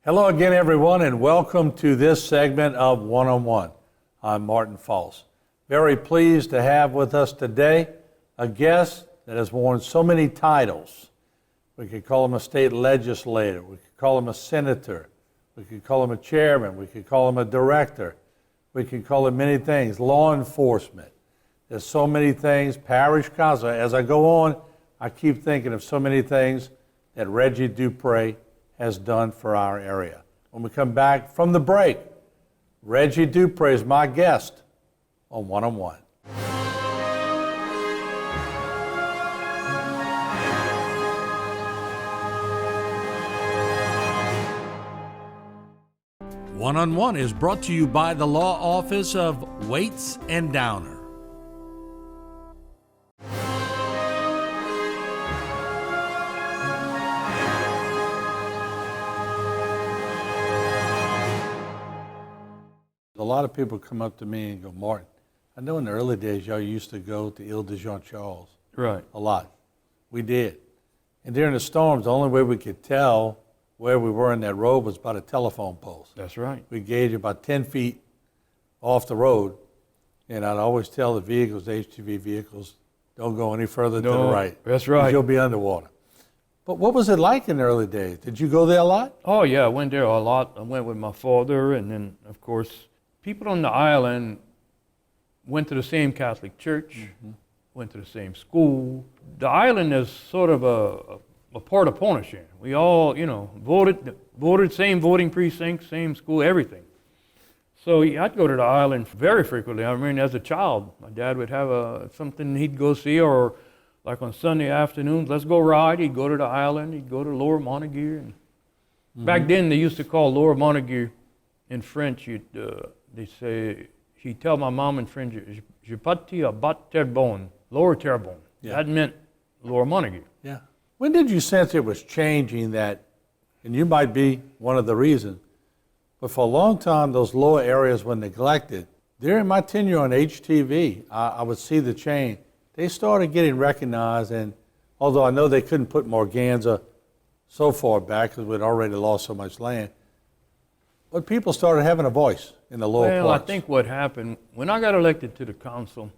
Hello again, everyone, and welcome to this segment of One-on-One. I'm Martin False. Very pleased to have with us today a guest that has worn so many titles. We could call him a state legislator, we could call him a senator, we could call him a chairman, we could call him a director, we could call him many things, law enforcement. There's so many things, parish council. As I go on, I keep thinking of so many things that Reggie Dupre has done for our area. When we come back from the break, Reggie Dupre is my guest on One-on-One. One-on-One is brought to you by the Law Office of Waits and Downer. A lot of people come up to me and go, Martin, I know in the early days y'all used to go to Ile de Jean Charles. Right. A lot. We did. And during the storms, the only way we could tell where we were in that road was by the telephone poles. That's right. We gauged about 10 feet off the road, and I'd always tell the vehicles, the HTV vehicles, don't go any further to the right. That's right. You'll be underwater. But what was it like in the early days? Did you go there a lot? Oh, yeah, I went there a lot. I went with my father, and then, of course, people on the island went to the same Catholic church, went to the same school. The island is sort of a part of Pontchartrain. We all, voted, same voting precinct, same school, everything. So I'd go to the island very frequently. I mean, as a child, my dad would have something he'd go see, or like on Sunday afternoons, let's go ride. He'd go to the island. He'd go to Lower Montague. And back then, they used to call Lower Montague in French. They say, he'd tell my mom in French, je parti à bas Terrebonne, Lower Terrebonne. Yeah. That meant Lower Montague. Yeah. When did you sense it was changing that, and you might be one of the reasons, but for a long time, those lower areas were neglected. During my tenure on HTV, I would see the change. They started getting recognized, and although I know they couldn't put Morganza so far back because we'd already lost so much land, but people started having a voice in the lower parts. Well, I think what happened, when I got elected to the council,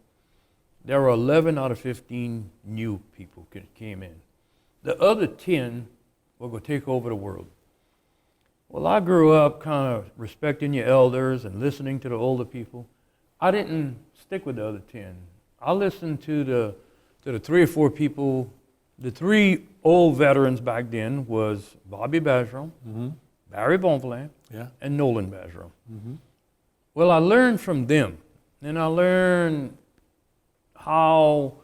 there were 11 out of 15 new people came in. The other 10 were going to take over the world. Well, I grew up kind of respecting your elders and listening to the older people. I didn't stick with the other 10. I listened to the 3 or 4 people. The 3 old veterans back then was Bobby Bergeron, Barry Bonvillain, and Nolan Bergeron. Well, I learned from them, and I learned how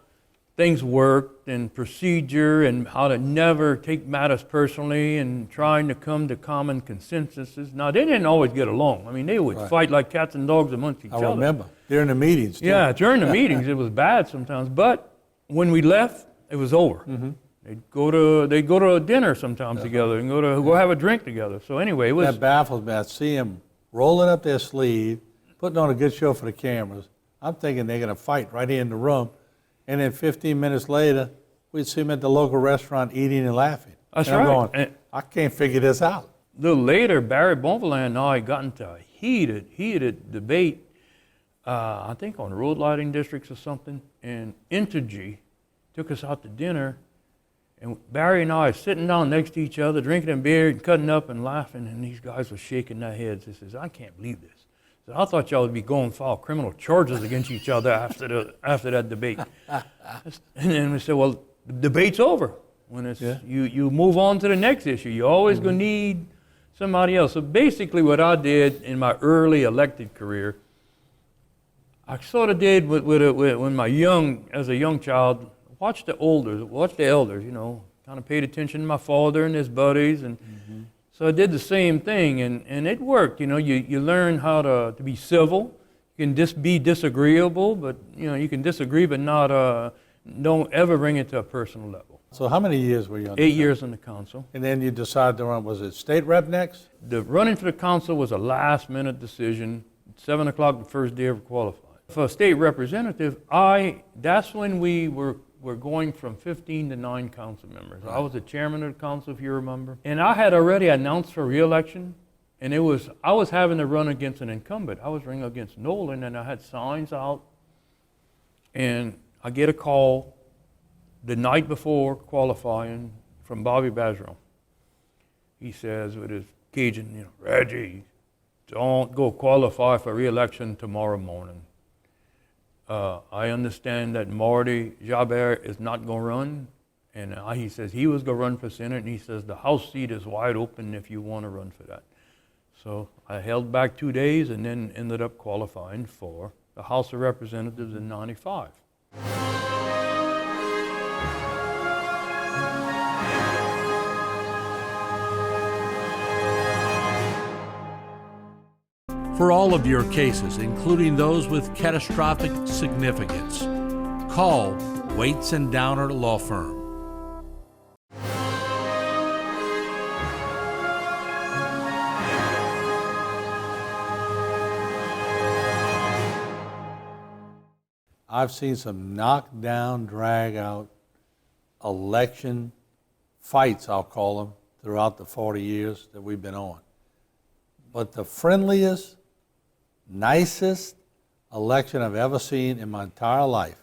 things worked and procedure and how to never take matters personally and trying to come to common consensuses. Now, they didn't always get along. I mean, they would fight like cats and dogs amongst each other. I remember. During the meetings, too. Yeah, during the meetings, it was bad sometimes. But when we left, it was over. They'd go to a dinner sometimes together and go have a drink together. So anyway, it was... That baffles me. I see them rolling up their sleeve, putting on a good show for the cameras. I'm thinking they're going to fight right here in the room. And then 15 minutes later, we'd see them at the local restaurant eating and laughing. That's and right. I'm going, I can't figure this out. A little later, Barry Bonvillain and I got into a heated debate, I think on road lighting districts or something, and Entergy took us out to dinner, and Barry and I sitting down next to each other, drinking a beer and cutting up and laughing, and these guys were shaking their heads. They says, I can't believe this. So I thought y'all would be going to file criminal charges against each other after that debate. And then we said, well, the debate's over. When it's you move on to the next issue. You're always going to need somebody else. So basically what I did in my early elected career, I sort of did when as a young child, watch the elders, kind of paid attention to my father and his buddies, and so I did the same thing, and it worked. You learn how to be civil. You can be disagreeable, but you can disagree, but not don't ever bring it to a personal level. So how many years were you on? 8 years on the council. And then you decided to run. Was it state rep next? The running for the council was a last-minute decision. 7 o'clock the first day of qualifying. For a state representative, that's when we were were going from 15 to 9 council members. Right. I was the chairman of the council, if you remember. And I had already announced for re-election, and I was having to run against an incumbent. I was running against Nolan, and I had signs out, and I get a call the night before qualifying from Bobby Bergeron. He says with his Cajun, Reggie, don't go qualify for re-election tomorrow morning. I understand that Marty Jabert is not going to run, and he says he was going to run for Senate, and he says the House seat is wide open if you want to run for that. So I held back 2 days and then ended up qualifying for the House of Representatives in '95. For all of your cases, including those with catastrophic significance, call Waits and Downer Law Firm. I've seen some knockdown, drag-out election fights, I'll call them, throughout the 40 years that we've been on. But the friendliest, nicest election I've ever seen in my entire life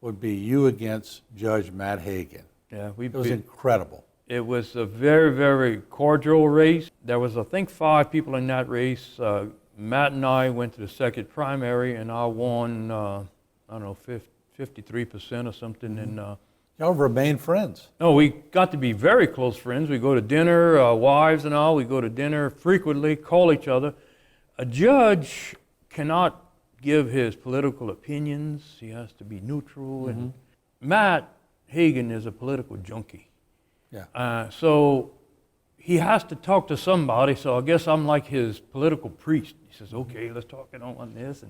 would be you against Judge Matt Hagan. Yeah, it was incredible. It was a very, very cordial race. There was, I think, 5 people in that race. Matt and I went to the second primary, and I won, 53% or something. Mm-hmm. And y'all remained friends. No, we got to be very close friends. We go to dinner, wives and all. We go to dinner frequently, call each other. A judge cannot give his political opinions. He has to be neutral. Mm-hmm. And Matt Hagan is a political junkie. Yeah. So he has to talk to somebody. So I guess I'm like his political priest. He says, "Okay, let's talk on this."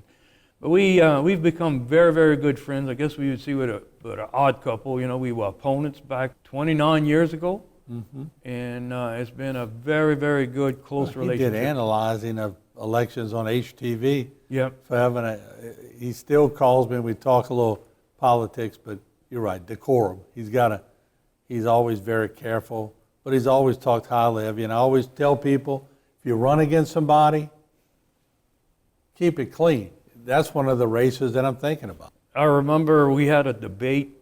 But we've become very, very good friends. I guess we would see with an odd couple. We were opponents back 29 years ago. Mm-hmm. And it's been a very, very good, close relationship. He did analyzing of elections on HTV. Yep. He still calls me and we talk a little politics, but you're right, decorum. He's always very careful, but he's always talked highly of you. And I always tell people, if you run against somebody, keep it clean. That's one of the races that I'm thinking about. I remember we had a debate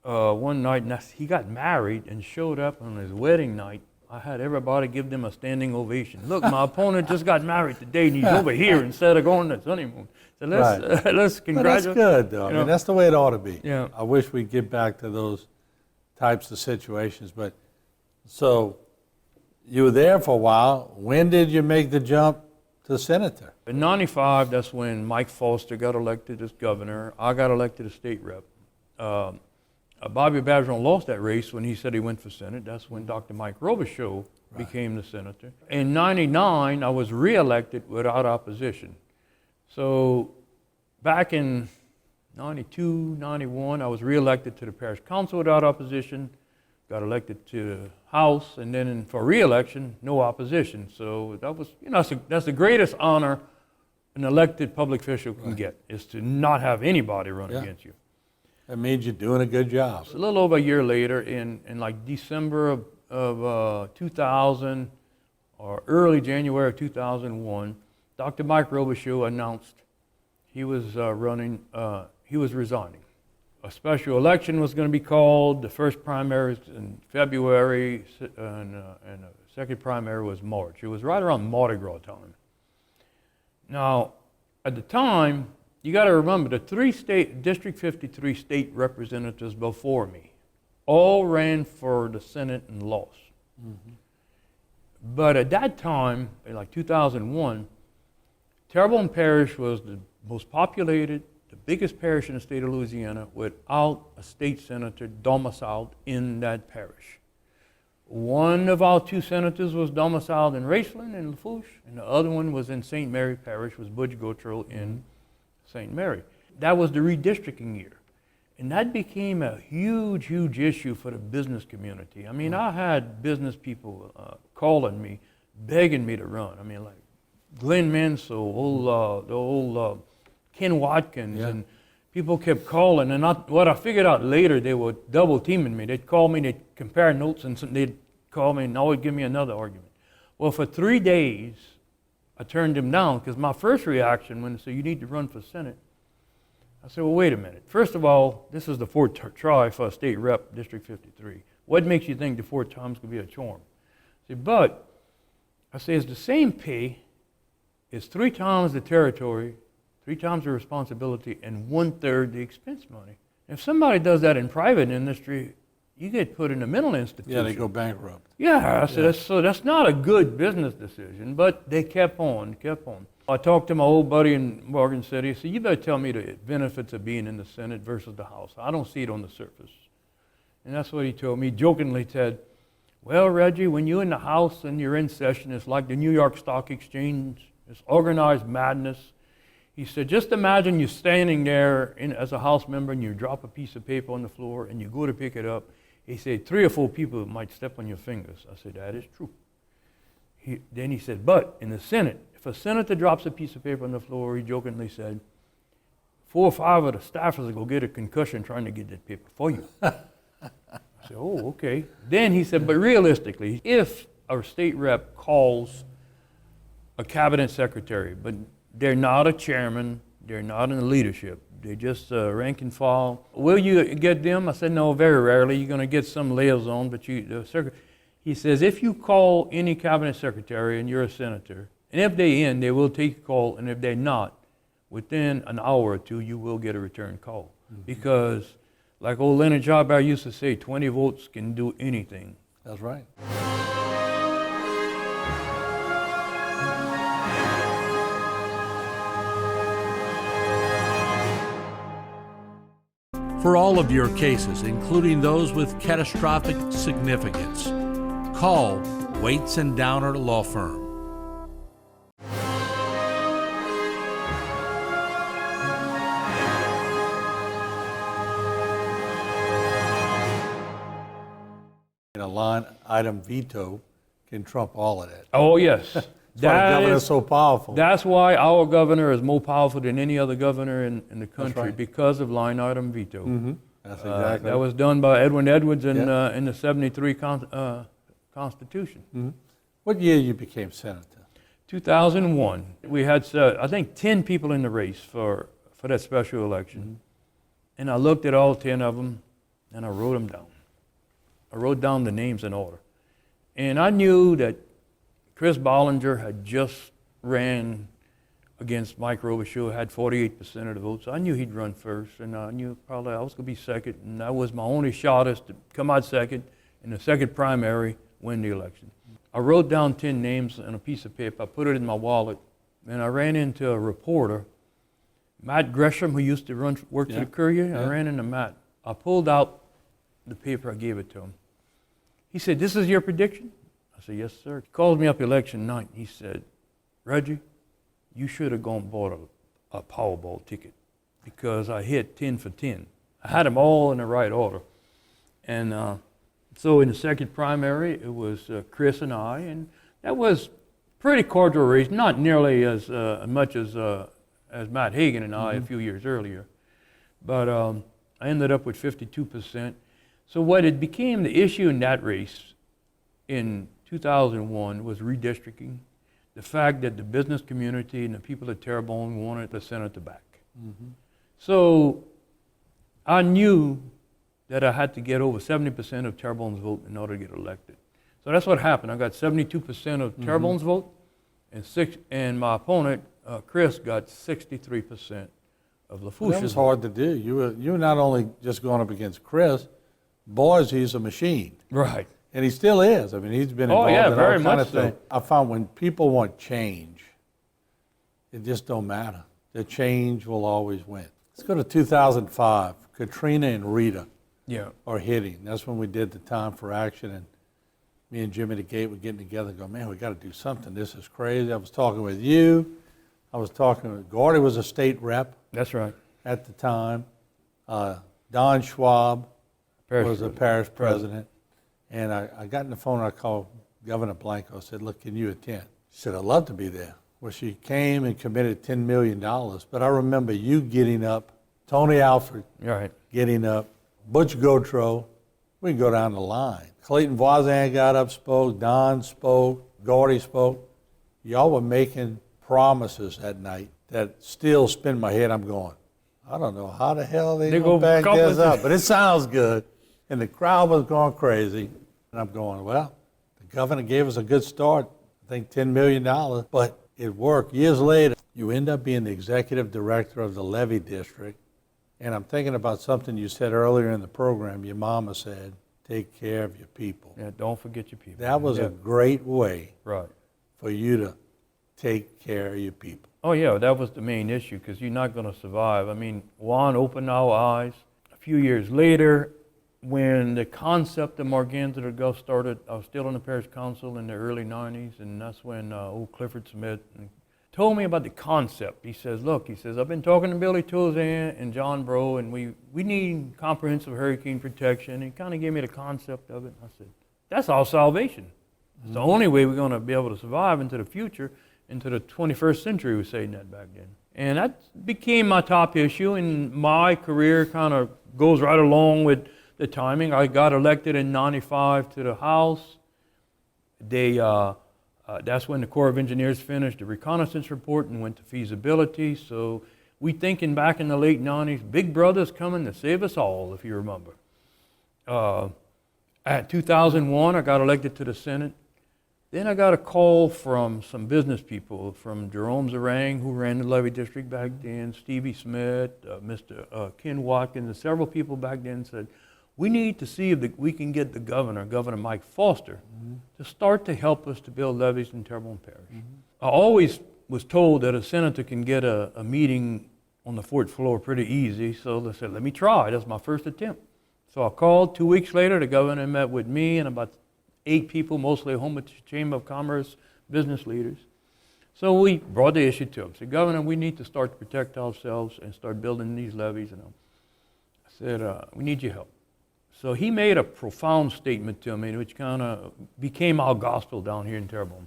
one night, and he got married and showed up on his wedding night. I had everybody give them a standing ovation. Look, my opponent just got married today, and he's over here instead of going to his honeymoon. So let's congratulate. That's good, though. I mean, that's the way it ought to be. Yeah. I wish we'd get back to those types of situations. But so you were there for a while. When did you make the jump to senator? In '95, that's when Mike Foster got elected as governor. I got elected as state rep. Bobby Bergeron lost that race when he said he went for Senate. That's when Dr. Mike Robichaud became the senator. In '99, I was reelected without opposition. So back in '92, '91, I was reelected to the parish council without opposition, got elected to the House, and then for reelection, no opposition. So that was, that's the greatest honor an elected public official can get, is to not have anybody run against you. That means you're doing a good job. So a little over a year later, in like December of 2000 or early January of 2001, Dr. Mike Robichaud announced he was resigning. A special election was going to be called. The first primary was in February, and the second primary was March. It was right around Mardi Gras time. Now, at the time, you got to remember, the District 53 state representatives before me all ran for the Senate and lost. Mm-hmm. But at that time, in like 2001, Terrebonne Parish was the most populated, the biggest parish in the state of Louisiana without a state senator domiciled in that parish. One of our 2 senators was domiciled in Raceland and Lafourche, and the other one was in St. Mary Parish, was Butch Gautreau in St. Mary. That was the redistricting year. And that became a huge, huge issue for the business community. I mean, I had business people calling me, begging me to run. I mean, like Glenn Mansell, the old Ken Watkins, and people kept calling, and what I figured out later, they were double teaming me. They'd call me, they'd compare notes, and they'd call me and always give me another argument. Well, for 3 days, I turned him down because my first reaction when they said, you need to run for Senate, I said, well, wait a minute. First of all, this is the fourth try for a state rep, District 53. What makes you think the 4 times could be a charm? I said, but I say it's the same pay, it's 3 times the territory, 3 times the responsibility, and 1/3 the expense money. If somebody does that in private industry, you get put in a mental institution. Yeah, they go bankrupt. Yeah, I said, that's not a good business decision, but they kept on. I talked to my old buddy in Morgan City. I said, you better tell me the benefits of being in the Senate versus the House. I don't see it on the surface. And that's what he told me. Jokingly said, well, Reggie, when you're in the House and you're in session, it's like the New York Stock Exchange. It's organized madness. He said, just imagine you're standing there as a House member and you drop a piece of paper on the floor and you go to pick it up. He said, 3 or 4 people might step on your fingers. I said, that is true. Then he said, but in the Senate, if a senator drops a piece of paper on the floor, he jokingly said, 4 or 5 of the staffers will go get a concussion trying to get that paper for you. I said, oh, okay. Then he said, but realistically, if a state rep calls a cabinet secretary, but they're not a chairman, they're not in the leadership, they're just rank and file. Will you get them? I said, no, very rarely. You're going to get some liaison, but he says, if you call any cabinet secretary and you're a senator, and if they're in, they will take a call, and if they're not, within an hour or 2, you will get a return call. Mm-hmm. Because, like old Leonard Jobber used to say, 20 votes can do anything. That's right. For all of your cases, including those with catastrophic significance, call Waits and Downer Law Firm. A line item veto can trump all of that. Oh, yes. That's why the governor's so powerful. That's why our governor is more powerful than any other governor in the country, right. because of line item veto. Mm-hmm. That's exactly. That was done by Edwin Edwards in the 73 Constitution. Mm-hmm. What year you became senator? 2001. We had, I think, 10 people in the race for that special election. Mm-hmm. And I looked at all 10 of them, and I wrote them down. I wrote down the names in order. And I knew that Chris Bollinger had just ran against Mike Robichaud, had 48% of the votes. I knew he'd run first, and I knew probably I was going to be second, and that was my only shot is to come out second in the second primary, win the election. I wrote down 10 names on a piece of paper. I put it in my wallet, and I ran into a reporter, Matt Gresham, who used to work for the Courier. I ran into Matt. I pulled out the paper, I gave it to him. He said, this is your prediction? I said, yes, sir. He called me up election night. He said, Reggie, you should have gone and bought a Powerball ticket because I hit 10 for 10. I had them all in the right order. And so in the second primary, it was Chris and I, and that was pretty cordial race, not nearly as much as Matt Hagan and I a few years earlier. But I ended up with 52%. So what it became the issue in that race in 2001 was redistricting. The fact that the business community and the people at Terrebonne wanted the senator back. Mm-hmm. So I knew that I had to get over 70% of Terrebonne's vote in order to get elected. So that's what happened. I got 72% of Terrebonne's vote, and my opponent, Chris, got 63% of Lafourche's vote. That was hard to do. You were not only just going up against Chris, boys, he's a machine. Right. And he still is. I mean, he's been involved in all very kind much of things. so. I found when people want change, it just don't matter. The change will always win. Let's go to 2005. Katrina and Rita are hitting. That's when we did the Time for Action, and me and Jimmy the Gate were getting together and going, man, we got to do something. This is crazy. I was talking with you. I was talking with Gordy was a state rep. That's right. At the time. Don Schwab was a parish president. And I got on the phone and I called Governor Blanco. I said, look, can you attend? She said, I'd love to be there. Well, she came and committed $10 million. But I remember you getting up Tony Alford Right. getting up, Butch Gautreaux, we can go down the line. Clayton Voisin got up, spoke, Don spoke, Gordy spoke. Y'all were making promises that night that still spin my head. I'm going, I don't know how the hell they go going to back this couple- up, but it sounds good. And the crowd was going crazy. And I'm going, well, the governor gave us a good start, I think $10 million, but it worked. Years later, you end up being the executive director of the levee district. And I'm thinking about something you said earlier in the program. Your mama said, take care of your people. Yeah, don't forget your people. That was a great way Right. for you to take care of your people. Oh, yeah, that was the main issue because you're not going to survive. I mean, Juan opened our eyes. A few years later, when the concept of Morganza to the Gulf started, I was still on the parish council in the early 90s, and that's when old Clifford Smith told me about the concept. He says, look, I've been talking to Billy Touzan and John Bro, and we need comprehensive hurricane protection. He kind of gave me the concept of it. I said, that's our salvation. It's the only way we're going to be able to survive into the future, into the 21st century, we were saying that back then. And that became my top issue, and my career kind of goes right along with the timing. I got elected in '95 to the House. That's when the Corps of Engineers finished the reconnaissance report and went to feasibility. So we thinking back in the late 90s, Big Brother's coming to save us all, if you remember. At 2001, I got elected to the Senate. Then I got a call from some business people, from Jerome Zarang, who ran the levee district back then, Stevie Smith, Mr. Ken Watkins, and several people back then said, we need to see if we can get the Governor Mike Foster, to start to help us to build levees in Terrebonne Parish. I always was told that a senator can get a meeting on the fourth floor pretty easy, so they said, let me try. That's my first attempt. So I called. 2 weeks later, the governor met with me and about 8 people, mostly Houma Chamber of Commerce business leaders. So we brought the issue to him. Said, Governor, we need to start to protect ourselves and start building these levees. I said, we need your help. So he made a profound statement to me, which kind of became our gospel down here in Terrebonne.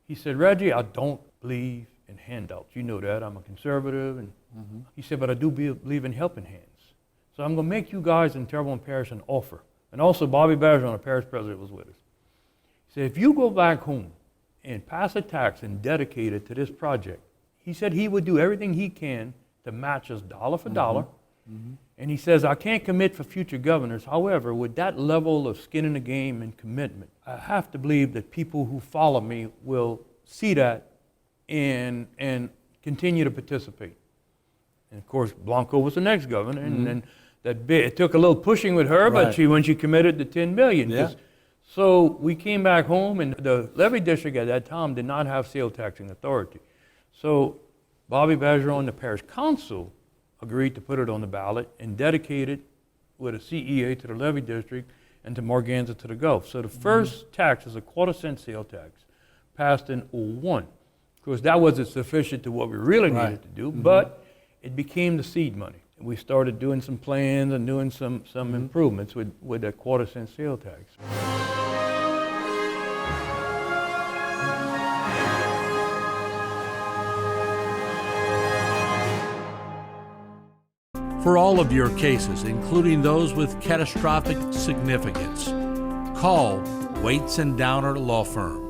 He said, Reggie, I don't believe in handouts. You know that. I'm a conservative. And he said, but I do believe in helping hands. So I'm going to make you guys in Terrebonne Parish an offer. And also Bobby Bergeron, the parish president, was with us. He said, if you go back home and pass a tax and dedicate it to this project, he said he would do everything he can to match us dollar for dollar. And he says, I can't commit for future governors. However, with that level of skin in the game and commitment, I have to believe that people who follow me will see that and continue to participate. And of course, Blanco was the next governor, and then it took a little pushing with her, but when she committed the $10 million. Yeah. So we came back home, and the levee district at that time did not have sale taxing authority. So Bobby Bergeron, the parish council, agreed to put it on the ballot and dedicate it with a CEA to the levee district and to Morganza to the Gulf. So the first tax is a 1/4 cent sale tax, passed in '01. Of course, that wasn't sufficient to what we really needed to do, but it became the seed money. We started doing some plans and doing some improvements with that 1/4 cent sale tax. For all of your cases, including those with catastrophic significance, call Waits and Downer Law Firm.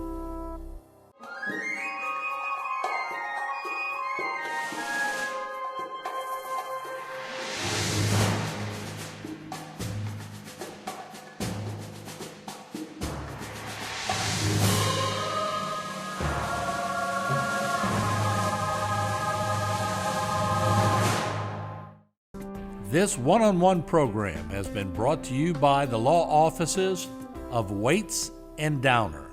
This one-on-one program has been brought to you by the law offices of Waits and Downer.